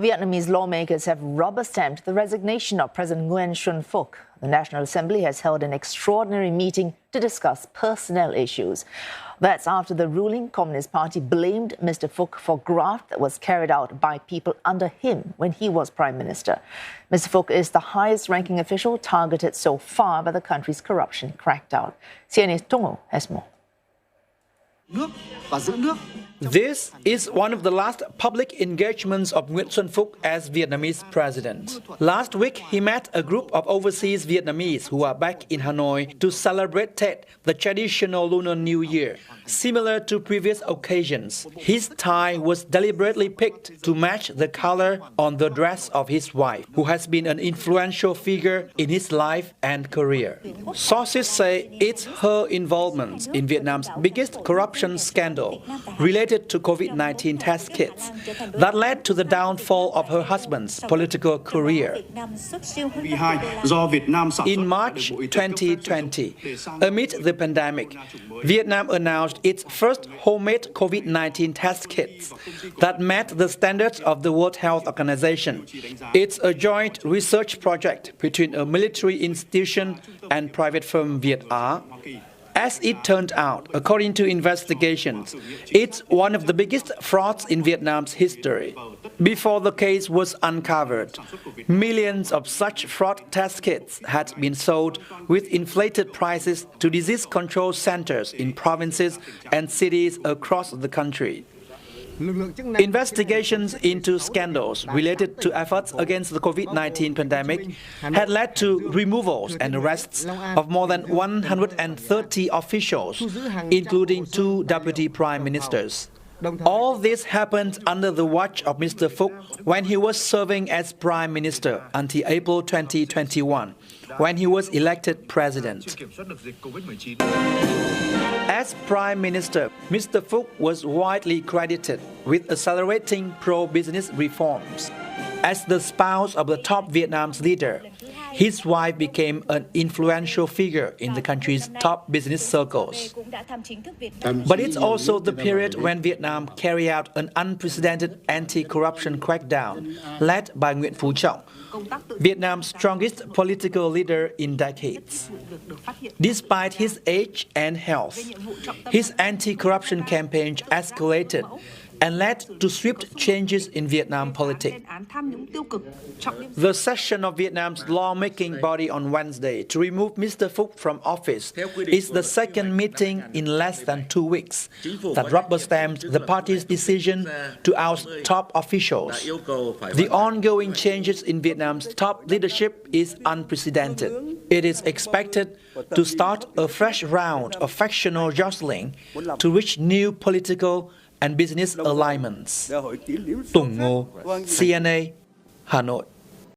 Vietnamese lawmakers have rubber-stamped the resignation of President Nguyen Xuan Phuc. The National Assembly has held an extraordinary meeting to discuss personnel issues. That's after the ruling Communist Party blamed Mr. Phuc for graft that was carried out by people under him when he was Prime Minister. Mr. Phuc is the highest-ranking official targeted so far by the country's corruption crackdown. CNA's Tung Oh has more. This is one of the last public engagements of Nguyen Xuan Phuc as Vietnamese president. Last week, he met a group of overseas Vietnamese who are back in Hanoi to celebrate Tết, the traditional Lunar New Year. Similar to previous occasions, his tie was deliberately picked to match the color on the dress of his wife, who has been an influential figure in his life and career. Sources say it's her involvement in Vietnam's biggest corruption scandal related to COVID-19 test kits that led to the downfall of her husband's political career. In March 2020, amid the pandemic, Vietnam announced its first homemade COVID-19 test kits that met the standards of the World Health Organization. It's a joint research project between a military institution and private firm Viet-Á. As it turned out, according to investigations, it's one of the biggest frauds in Vietnam's history. Before the case was uncovered, millions of such fraud test kits had been sold with inflated prices to disease control centers in provinces and cities across the country. Investigations into scandals related to efforts against the COVID-19 pandemic had led to removals and arrests of more than 130 officials, including 2 deputy prime ministers. All this happened under the watch of Mr. Phuc when he was serving as Prime Minister until April 2021, when he was elected President. As Prime Minister, Mr. Phuc was widely credited with accelerating pro-business reforms. As the spouse of the top Vietnam's leader, his wife became an influential figure in the country's top business circles. But it's also the period when Vietnam carried out an unprecedented anti-corruption crackdown led by Nguyen Phu Trọng, Vietnam's strongest political leader in decades. Despite his age and health, his anti-corruption campaign escalated and led to swift changes in Vietnam politics. The session of Vietnam's lawmaking body on Wednesday to remove Mr. Phuc from office is the second meeting in less than 2 weeks that rubber-stamped the party's decision to oust top officials. The ongoing changes in Vietnam's top leadership is unprecedented. It is expected to start a fresh round of factional jostling to reach new political and business alignments. Tung Oh, CNA, Hanoi.